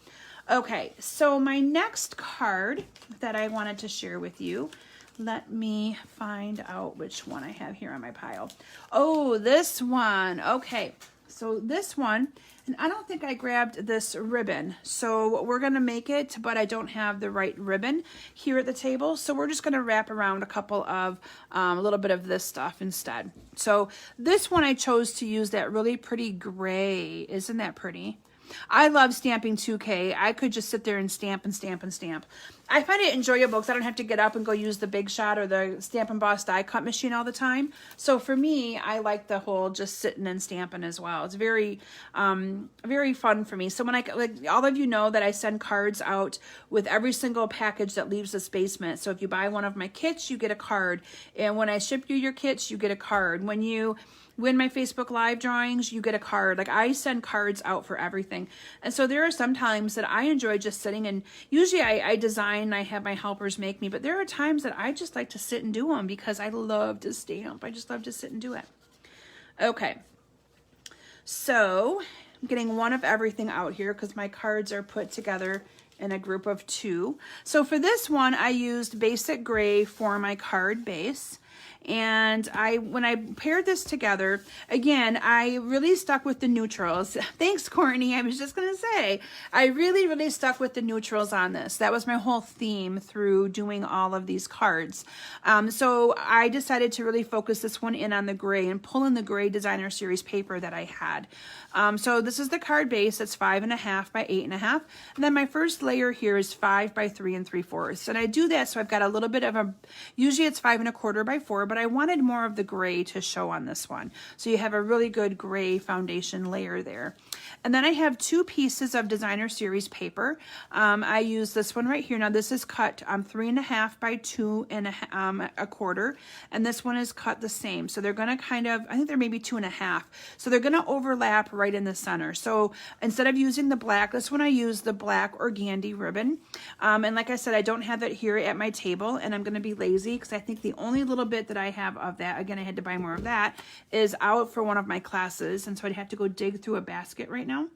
Speaker 1: Okay, so my next card that I wanted to share with you, let me find out which one I have here on my pile. Oh, this one. Okay, so this one, and I don't think I grabbed this ribbon. So we're going to make it, but I don't have the right ribbon here at the table. So we're just going to wrap around a couple of, a little bit of this stuff instead. So this one I chose to use that really pretty gray. Isn't that pretty? I love stamping 2K. I could just sit there and stamp and stamp and stamp. I find it enjoyable because I don't have to get up and go use the Big Shot or the Stamp and Boss die cut machine all the time. So for me, I like the whole just sitting and stamping as well. It's very, very fun for me. So when all of you know that I send cards out with every single package that leaves this basement. So if you buy one of my kits, you get a card. And when I ship you your kits, you get a card. When you win my Facebook Live drawings, you get a card. Like, I send cards out for everything. And so there are some times that I enjoy just sitting, and usually I design, I have my helpers make me, but there are times that I just like to sit and do them because I love to stamp. I just love to sit and do it. Okay. So I'm getting one of everything out here because my cards are put together in a group of two. So for this one, I used basic gray for my card base. And when I paired this together, again, I really stuck with the neutrals. Thanks, Courtney. I was just going to say, I really stuck with the neutrals on this. That was my whole theme through doing all of these cards. So I decided to really focus this one in on the gray and pull in the gray designer series paper that I had. So this is the card base. It's 5.5 by 8.5. And then my first layer here is 5 by 3 3/4. And I do that so I've got a little bit of usually it's 5 1/4 by 4, but I wanted more of the gray to show on this one. So you have a really good gray foundation layer there. And then I have two pieces of designer series paper. I use this one right here. Now this is cut 3.5 by 2 1/4. And this one is cut the same. So they're going to kind of, I think they're maybe 2.5. So they're going to overlap right in the center. So instead of using the black, this one I use the black organdy ribbon. And like I said, I don't have it here at my table, and I'm going to be lazy because I think the only little bit that I have of that, again, I had to buy more of that, is out for one of my classes. And so I'd have to go dig through a basket right now.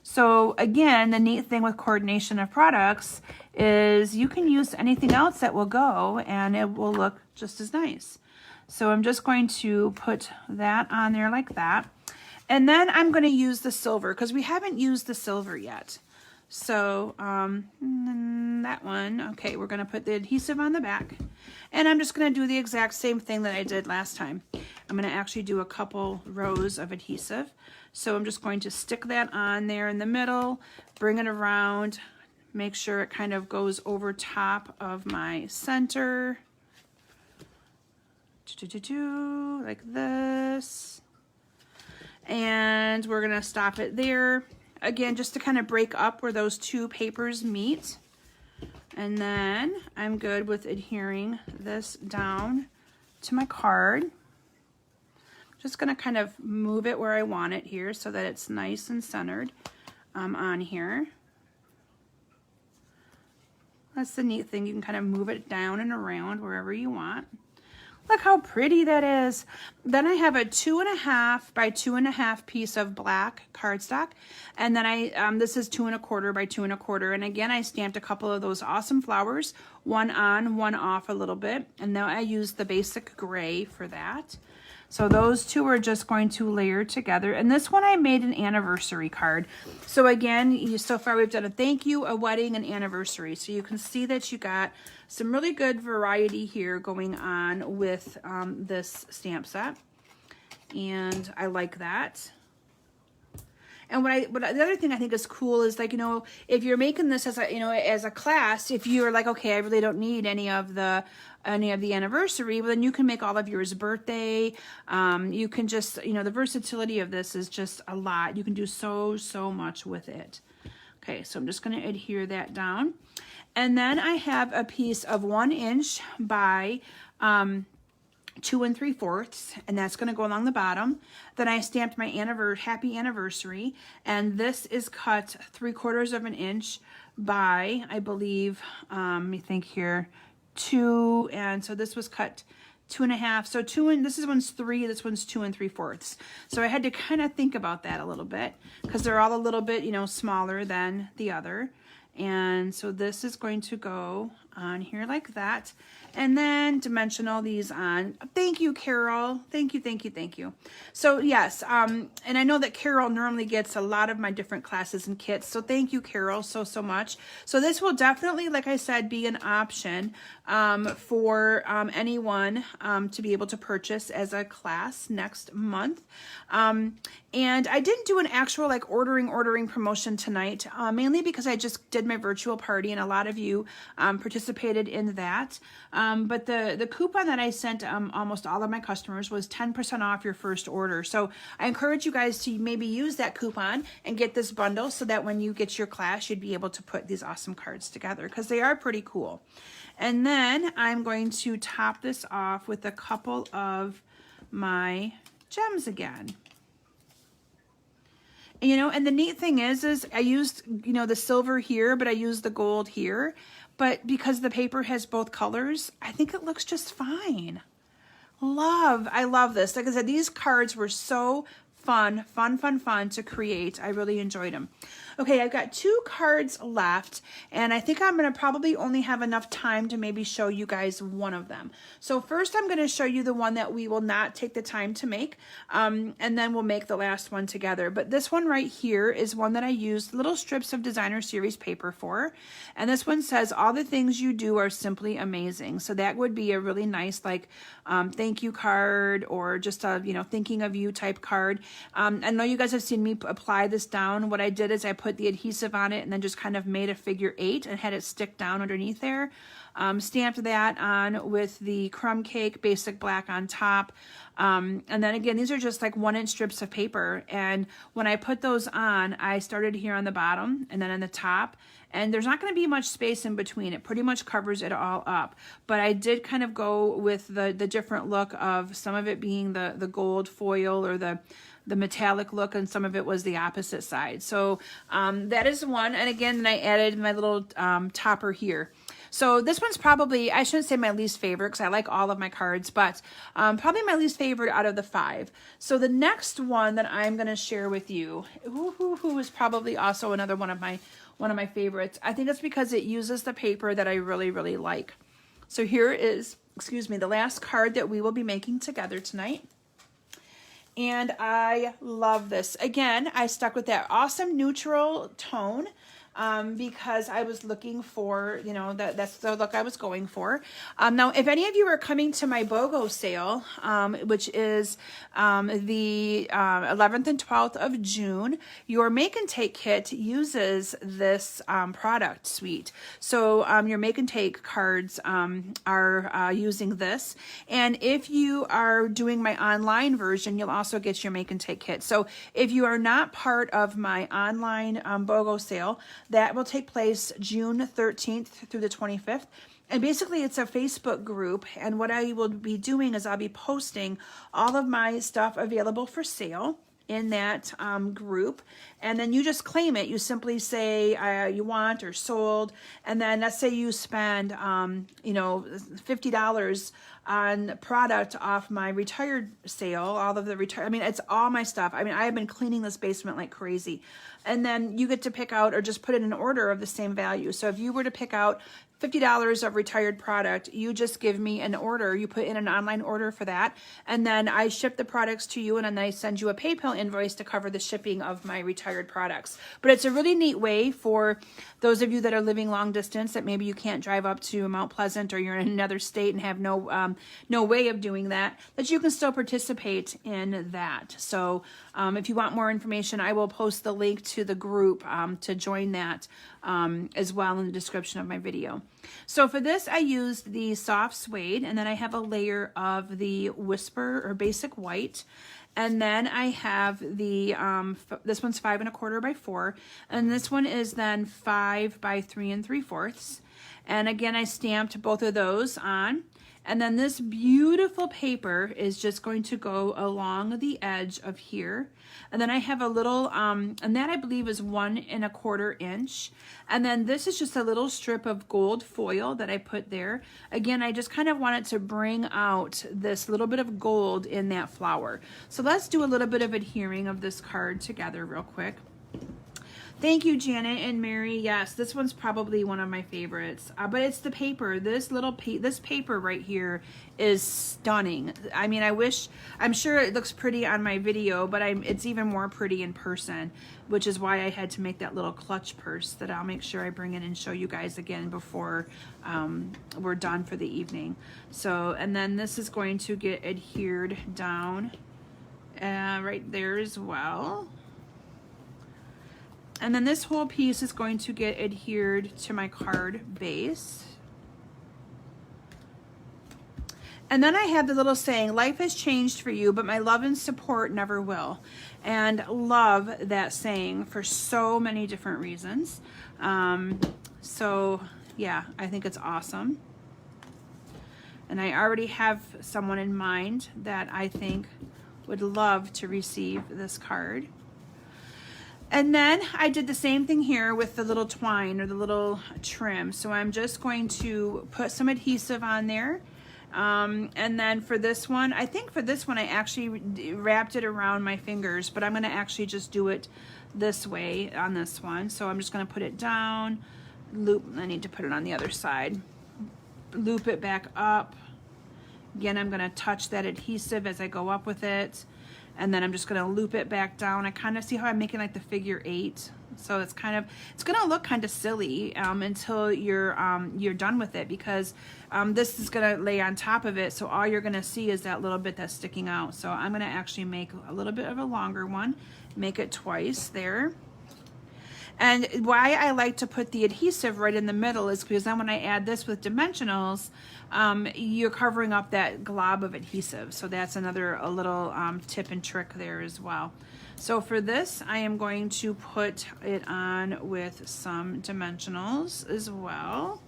Speaker 1: So again, the neat thing with coordination of products is you can use anything else that will go and it will look just as nice. So I'm just going to put that on there like that. And then I'm going to use the silver because we haven't used the silver yet. So that one, okay, we're going to put the adhesive on the back. And I'm just going to do the exact same thing that I did last time. I'm going to actually do a couple rows of adhesive. So I'm just going to stick that on there in the middle, bring it around, make sure it kind of goes over top of my center. Like this. And we're going to stop it there. Again, just to kind of break up where those two papers meet. And then I'm good with adhering this down to my card. Just going to kind of move it where I want it here so that it's nice and centered on here. That's the neat thing. You can kind of move it down and around wherever you want. Look how pretty that is. Then I have a 2.5 by 2.5 piece of black cardstock. And then this is 2 1/4 by 2 1/4. And again, I stamped a couple of those awesome flowers, one on, one off a little bit. And then I used the basic gray for that. So those two are just going to layer together. And this one I made an anniversary card. So again, so far we've done a thank you, a wedding, and anniversary. So you can see that you got some really good variety here going on with this stamp set. And I like that. And the other thing I think is cool is, like, you know, if you're making this as a, you know, as a class, if you're like, okay, I really don't need any of the anniversary, well, then you can make all of yours birthday. You can just, you know, the versatility of this is just a lot. You can do so much with it. Okay, so I'm just going to adhere that down. And then I have a piece of 1 inch by 2 3/4, and that's going to go along the bottom. Then I stamped my happy anniversary, and this is cut 3/4 of an inch by, I believe, let me think here, 2, and so this was cut 2.5. So this one's 3, this one's 2 3/4. So I had to kind of think about that a little bit because they're all a little bit, you know, smaller than the other. And so this is going to go on here like that. And then dimensional these on. Thank you, Carol. Thank you. So yes, and I know that Carol normally gets a lot of my different classes and kits. So thank you, Carol, so much. So this will definitely, like I said, be an option for anyone to be able to purchase as a class next month. And I didn't do an actual like ordering promotion tonight, mainly because I just did my virtual party and a lot of you participated in that. But the coupon that I sent almost all of my customers was 10% off your first order. So I encourage you guys to maybe use that coupon and get this bundle so that when you get your class, you'd be able to put these awesome cards together because they are pretty cool. And then I'm going to top this off with a couple of my gems again. You know, and the neat thing is I used, you know, the silver here, but I used the gold here. But because the paper has both colors, I think it looks just fine. I love this. Like I said, these cards were so fun to create. I really enjoyed them. Okay, I've got 2 cards left, and I think I'm going to probably only have enough time to maybe show you guys one of them. So first I'm going to show you the one that we will not take the time to make, and then we'll make the last one together. But this one right here is one that I used little strips of designer series paper for, and this one says, all the things you do are simply amazing. So that would be a really nice, like, thank you card, or just a, you know, thinking of you type card. I know you guys have seen me apply this down. What I did is I put the adhesive on it and then just kind of made a figure 8 and had it stick down underneath there. Stamped that on with the crumb cake basic black on top. And then again, these are just like 1 inch strips of paper. And when I put those on, I started here on the bottom and then on the top. And there's not going to be much space in between. It pretty much covers it all up. But I did kind of go with the different look of some of it being the gold foil or the metallic look, and some of it was the opposite side. So that is one. And again, then I added my little topper here. So this one's probably, I shouldn't say my least favorite because I like all of my cards, but probably my least favorite out of the 5. So the next one that I'm going to share with you, who is probably also another one of my favorites. I think it's because it uses the paper that I really like. So here is, excuse me, the last card that we will be making together tonight. And I love this. Again, I stuck with that awesome neutral tone. because I was looking for, you know, that's the look I was going for. Now, if any of you are coming to my BOGO sale, which is the 11th and 12th of June, your Make and Take kit uses this product suite. So your Make and Take cards are using this. And if you are doing my online version, you'll also get your Make and Take kit. So if you are not part of my online BOGO sale, that will take place June 13th through the 25th. And basically it's a Facebook group, and what I will be doing is I'll be posting all of my stuff available for sale in that group, and then you just claim it. You simply say you want or sold, and then let's say you spend you know, $50 on product off my retired sale, all of the I mean, it's all my stuff. I mean, I have been cleaning this basement like crazy. And then you get to pick out or just put in an order of the same value. So if you were to pick out $50 of retired product, you just give me an order. You put in an online order for that, and then I ship the products to you, and then I send you a PayPal invoice to cover the shipping of my retired products. But it's a really neat way for those of you that are living long distance, that maybe you can't drive up to Mount Pleasant, or you're in another state and have no way of doing that, that you can still participate in that. So if you want more information, I will post the link to the group to join that as well in the description of my video. So for this, I used the soft suede, and then I have a layer of the Whisper or Basic White. And then I have the, this one's 5 1/4 by 4, and this one is then 5 by 3 3/4. And again, I stamped both of those on. And then this beautiful paper is just going to go along the edge of here. And then I have a little, and that I believe is 1 1/4 inch. And then this is just a little strip of gold foil that I put there. Again, I just kind of wanted to bring out this little bit of gold in that flower. So let's do a little bit of adhering of this card together real quick. Thank you, Janet and Mary. Yes, this one's probably one of my favorites, but it's the paper. This paper right here is stunning. I mean, I'm sure it looks pretty on my video, but it's even more pretty in person, which is why I had to make that little clutch purse that I'll make sure I bring in and show you guys again before we're done for the evening. So, and then this is going to get adhered down right there as well. And then this whole piece is going to get adhered to my card base. And then I have the little saying, life has changed for you, but my love and support never will. And love that saying for so many different reasons. So yeah, I think it's awesome. And I already have someone in mind that I think would love to receive this card. And then I did the same thing here with the little twine or the little trim. So I'm just going to put some adhesive on there. And then for this one, I think for this one I actually wrapped it around my fingers, but I'm going to actually just do it this way on this one. So I'm just going to put it down, loop, I need to put it on the other side, loop it back up. Again, I'm going to touch that adhesive as I go up with it. And then I'm just going to loop it back down. I kind of see how I'm making like the figure 8. So it's going to look kind of silly until you're done with it, because this is going to lay on top of it. So all you're going to see is that little bit that's sticking out. So I'm going to actually make a little bit of a longer one, make it twice there. And why I like to put the adhesive right in the middle is because then when I add this with dimensionals, you're covering up that glob of adhesive. So that's another little tip and trick there as well. So for this, I am going to put it on with some dimensionals as well.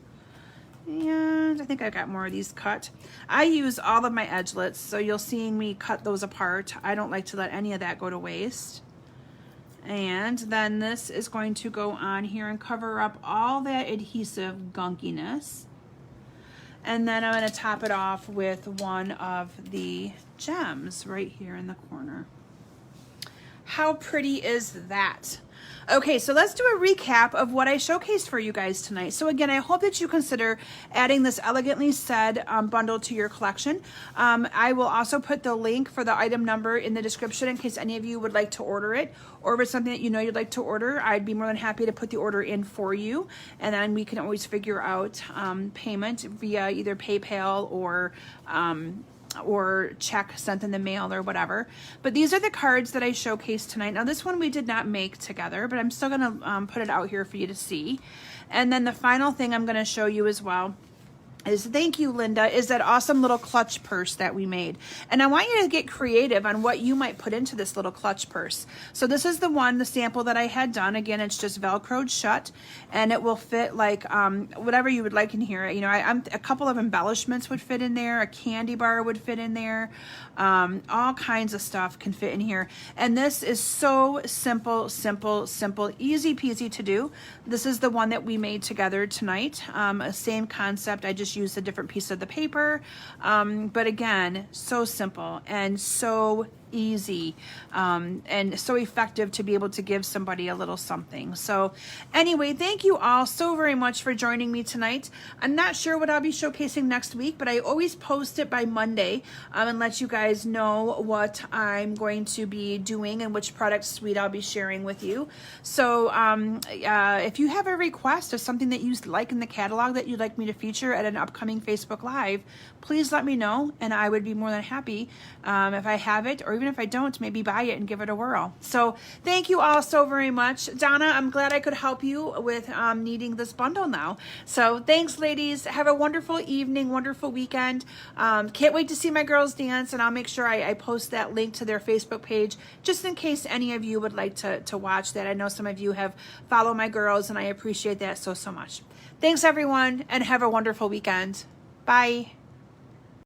Speaker 1: And I think I got more of these cut. I use all of my edgelets, so you'll see me cut those apart. I don't like to let any of that go to waste. And then this is going to go on here and cover up all that adhesive gunkiness. And then I'm going to top it off with one of the gems right here in the corner. How pretty is that? Okay, so let's do a recap of what I showcased for you guys tonight. So again, I hope that you consider adding this Elegantly Said bundle to your collection. I will also put the link for the item number in the description in case any of you would like to order it, or if it's something that you know you'd like to order, I'd be more than happy to put the order in for you, and then we can always figure out payment via either PayPal or check sent in the mail or whatever. But these are the cards that I showcased tonight. Now this one we did not make together, but I'm still gonna put it out here for you to see. And then the final thing I'm gonna show you as well is, thank you, Linda, is that awesome little clutch purse that we made. And I want you to get creative on what you might put into this little clutch purse. So this is the sample that I had done. Again, it's just Velcroed shut, and it will fit like whatever you would like in here. You know, a couple of embellishments would fit in there. A candy bar would fit in there. All kinds of stuff can fit in here. And this is so simple, simple, simple, easy peasy to do. This is the one that we made together tonight. Same concept. I just used a different piece of the paper, but again, so simple and so easy and so effective to be able to give somebody a little something. So anyway, thank you all so very much for joining me tonight. I'm not sure what I'll be showcasing next week, but I always post it by Monday and let you guys know what I'm going to be doing and which product suite I'll be sharing with you. So if you have a request of something that you like in the catalog that you'd like me to feature at an upcoming Facebook Live, please let me know, and I would be more than happy if I have it, or even if I don't, maybe buy it and give it a whirl. So thank you all so very much. Donna, I'm glad I could help you with needing this bundle now. So thanks, ladies. Have a wonderful evening, wonderful weekend. Can't wait to see my girls dance, and I'll make sure I post that link to their Facebook page just in case any of you would like to watch that. I know some of you have followed my girls, and I appreciate that so much. Thanks, everyone, and have a wonderful weekend. Bye.